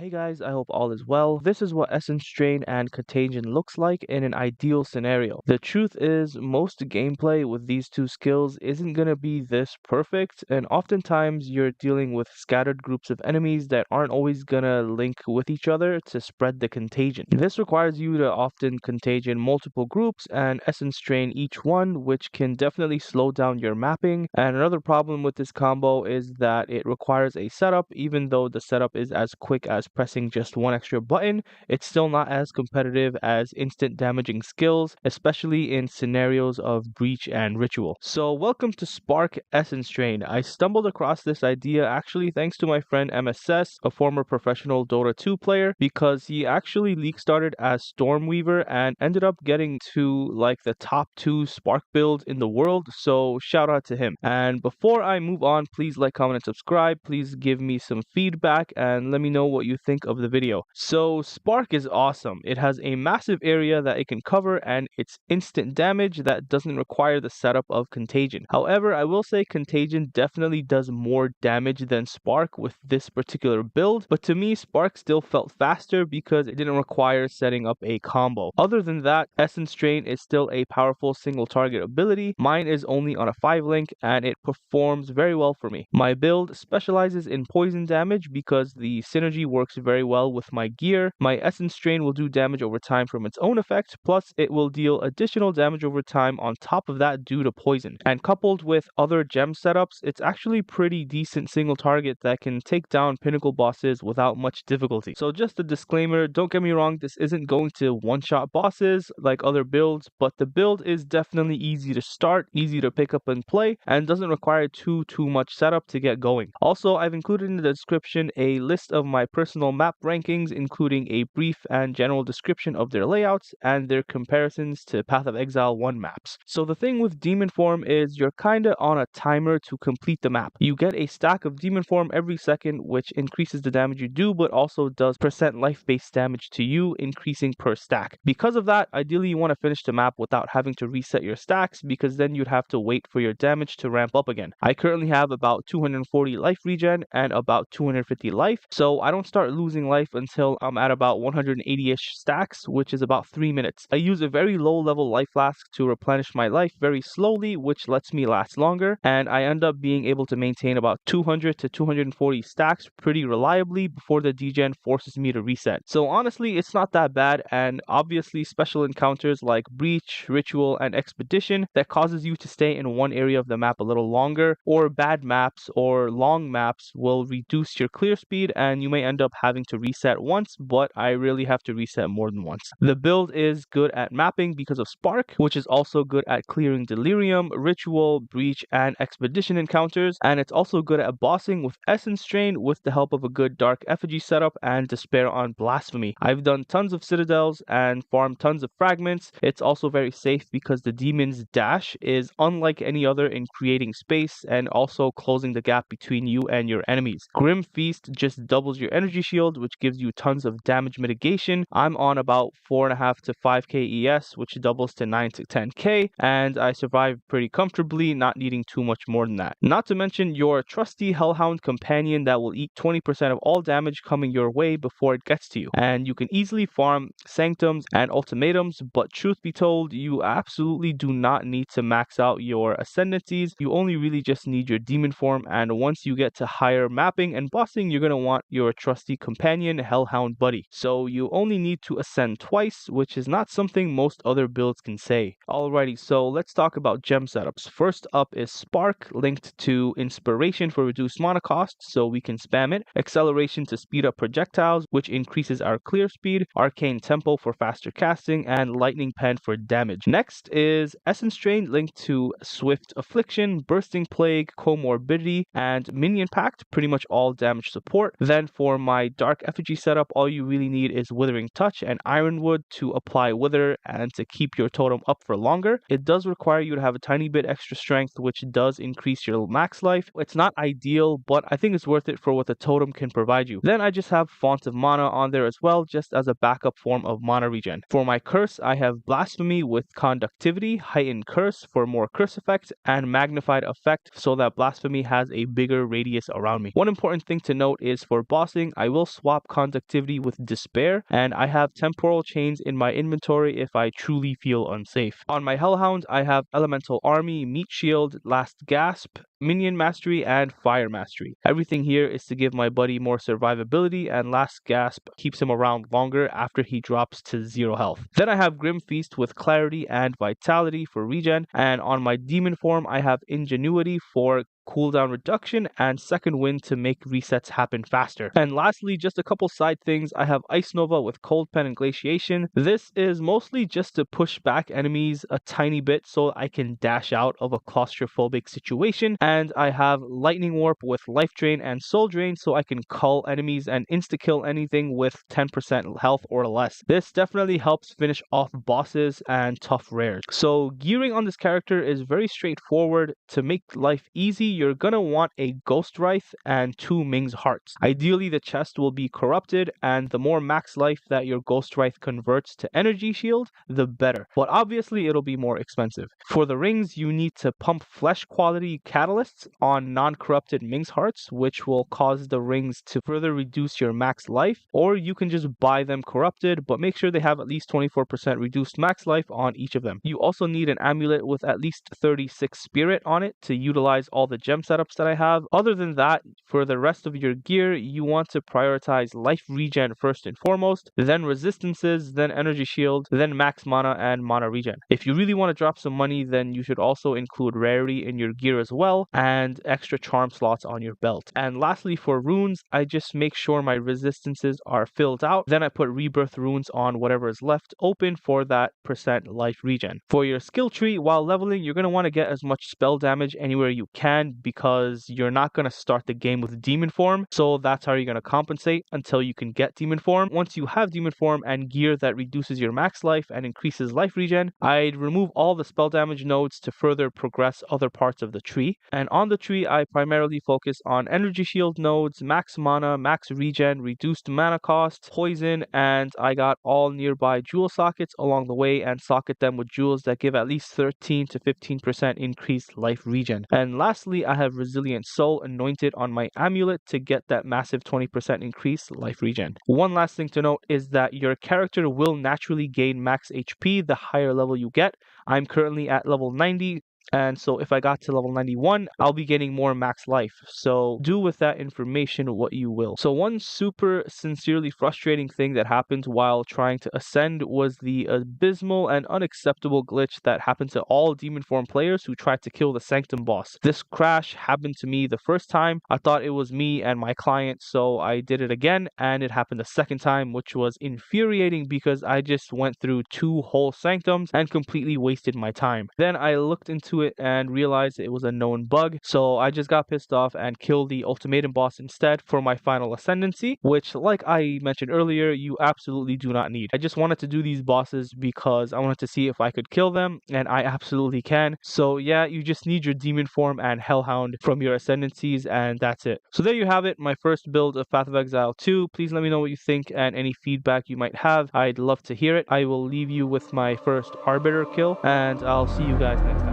Hey guys, I hope all is well. This is what Essence Drain and Contagion looks like in an ideal scenario. The truth is, most gameplay with these two skills isn't gonna be this perfect, and oftentimes you're dealing with scattered groups of enemies that aren't always gonna link with each other to spread the contagion. This requires you to often contagion multiple groups and Essence Drain each one, which can definitely slow down your mapping. And another problem with this combo is that it requires a setup, even though the setup is as quick as pressing just one extra button. It's still not as competitive as instant damaging skills, especially in scenarios of Breach and Ritual. So welcome to Spark Essence Drain. I stumbled across this idea actually thanks to my friend MSS, a former professional Dota 2 player, because he actually league started as Stormweaver and ended up getting to like the top 2 Spark builds in the world, so shout out to him. And before I move on, please like, comment, and subscribe. Please give me some feedback and let me know what you think of the video. So Spark is awesome. It has a massive area that it can cover and it's instant damage that doesn't require the setup of Contagion. However, I will say Contagion definitely does more damage than Spark with this particular build, but to me Spark still felt faster because it didn't require setting up a combo. Other than that, Essence Drain is still a powerful single target ability. Mine is only on a 5 link and it performs very well for me. My build specializes in poison damage because the synergy works very well with my gear. My Essence Drain will do damage over time from its own effect, plus it will deal additional damage over time on top of that due to poison. And coupled with other gem setups, it's actually pretty decent single target that can take down pinnacle bosses without much difficulty. So just a disclaimer, don't get me wrong, this isn't going to one-shot bosses like other builds, but the build is definitely easy to start, easy to pick up and play, and doesn't require too much setup to get going. Also, I've included in the description a list of my personal map rankings, including a brief and general description of their layouts and their comparisons to Path of Exile 1 maps. So the thing with Demon Form is you're kinda on a timer to complete the map. You get a stack of Demon Form every second, which increases the damage you do, but also does percent life-based damage to you, increasing per stack. Because of that, ideally you want to finish the map without having to reset your stacks, because then you'd have to wait for your damage to ramp up again. I currently have about 240 life regen and about 250 life, so I don't start losing life until I'm at about 180-ish stacks, which is about 3 minutes. I use a very low level life flask to replenish my life very slowly, which lets me last longer, and I end up being able to maintain about 200 to 240 stacks pretty reliably before the degen forces me to reset. So honestly, it's not that bad, and obviously special encounters like Breach, Ritual, and Expedition that causes you to stay in one area of the map a little longer, or bad maps or long maps will reduce your clear speed and you may end up having to reset once, but I really have to reset more than once. The build is good at mapping because of Spark, which is also good at clearing Delirium, Ritual, Breach, and Expedition encounters, and it's also good at bossing with Essence Drain with the help of a good Dark Effigy setup and Despair on Blasphemy. I've done tons of Citadels and farmed tons of fragments. It's also very safe because the demon's dash is unlike any other in creating space and also closing the gap between you and your enemies. Grim Feast just doubles your energy shield, which gives you tons of damage mitigation. I'm on about 4.5 to 5k ES, which doubles to 9 to 10k, and I survive pretty comfortably, not needing too much more than that. Not to mention your trusty Hellhound companion that will eat 20% of all damage coming your way before it gets to you. And you can easily farm Sanctums and Ultimatums, but truth be told, you absolutely do not need to max out your Ascendencies. You only really just need your Demon Form, and once you get to higher mapping and bossing, you're going to want your trusty companion Hellhound buddy. So you only need to ascend twice, which is not something most other builds can say. Alrighty, so let's talk about gem setups. First up is Spark, linked to Inspiration for reduced mana cost, so we can spam it. Acceleration to speed up projectiles, which increases our clear speed. Arcane Tempo for faster casting, and Lightning Pen for damage. Next is Essence Drain, linked to Swift Affliction-Bursting, Plague-Comborbitiy, and Minion Pact, pretty much all damage support. Then for my Dark Effigy setup, all you really need is Withering Touch and Ironwood to apply Wither and to keep your totem up for longer. It does require you to have a tiny bit extra strength, which does increase your max life. It's not ideal, but I think it's worth it for what the totem can provide you. Then I just have Font of Mana on there as well, just as a backup form of mana regen. For my curse, I have Blasphemy with conductivity, Heightened Curse for more curse effects, and Magnified Effect so that Blasphemy has a bigger radius around me. One important thing to note is for bossing, I will swap conductivity with despair, and I have temporal chains in my inventory if I truly feel unsafe. On my Hellhound, I have Elemental Army, Meat Shield, Last Gasp, Minion Mastery, and Fire Mastery. Everything here is to give my buddy more survivability, and Last Gasp keeps him around longer after he drops to 0 health. Then I have Grim Feast with Clarity and Vitality for regen, and on my Demon form I have Ingenuity for cooldown reduction and Second Wind to make resets happen faster. And lastly, just a couple side things, I have Ice Nova with Cold Pen and Glaciation. This is mostly just to push back enemies a tiny bit so I can dash out of a claustrophobic situation, and I have Lightning Warp with Life Drain and Soul Drain so I can cull enemies and insta-kill anything with 10% health or less. This definitely helps finish off bosses and tough rares. So gearing on this character is very straightforward. To make life easy, you're gonna want a Ghost Wraith and 2 Ming's Hearts. Ideally, the chest will be corrupted, and the more max life that your Ghost Wraith converts to energy shield, the better. But obviously, it'll be more expensive. For the rings, you need to pump flesh quality catalysts on non-corrupted Ming's Hearts, which will cause the rings to further reduce your max life, or you can just buy them corrupted, but make sure they have at least 24% reduced max life on each of them. You also need an amulet with at least 36 spirit on it to utilize all the gem setups that I have. Other than that, for the rest of your gear, you want to prioritize life regen first and foremost, then resistances, then energy shield, then max mana and mana regen. If you really want to drop some money, then you should also include rarity in your gear as well, and extra charm slots on your belt. And lastly, for runes, I just make sure my resistances are filled out, then I put rebirth runes on whatever is left open for that percent life regen. For your skill tree, while leveling, you're going to want to get as much spell damage anywhere you can, because you're not going to start the game with demon form, so that's how you're going to compensate until you can get demon form. Once you have demon form and gear that reduces your max life and increases life regen, I'd remove all the spell damage nodes to further progress other parts of the tree. And on the tree, I primarily focus on energy shield nodes, max mana, max regen, reduced mana cost, poison, and I got all nearby jewel sockets along the way and socket them with jewels that give at least 13 to 15% increased life regen. And lastly, I have Resilient Soul anointed on my amulet to get that massive 20% increased life regen. One last thing to note is that your character will naturally gain max HP the higher level you get. I'm currently at level 90, and so if I got to level 91, I'll be getting more max life. So do with that information what you will. So one super sincerely frustrating thing that happened while trying to ascend was the abysmal and unacceptable glitch that happened to all demon form players who tried to kill the Sanctum boss. This crash happened to me the first time. I thought it was me and my client, so I did it again, and it happened the second time, which was infuriating because I just went through 2 whole Sanctums and completely wasted my time. Then I looked into it and realized it was a known bug, so I just got pissed off and killed the ultimatum boss instead for my final ascendancy, which, like I mentioned earlier, you absolutely do not need. I just wanted to do these bosses because I wanted to see if I could kill them, and I absolutely can. So yeah, you just need your demon form and hellhound from your ascendancies, and that's it. So there you have it, my first build of Path of Exile 2. Please let me know what you think and any feedback you might have. I'd love to hear it. I will leave you with my first Arbiter kill, and I'll see you guys next time.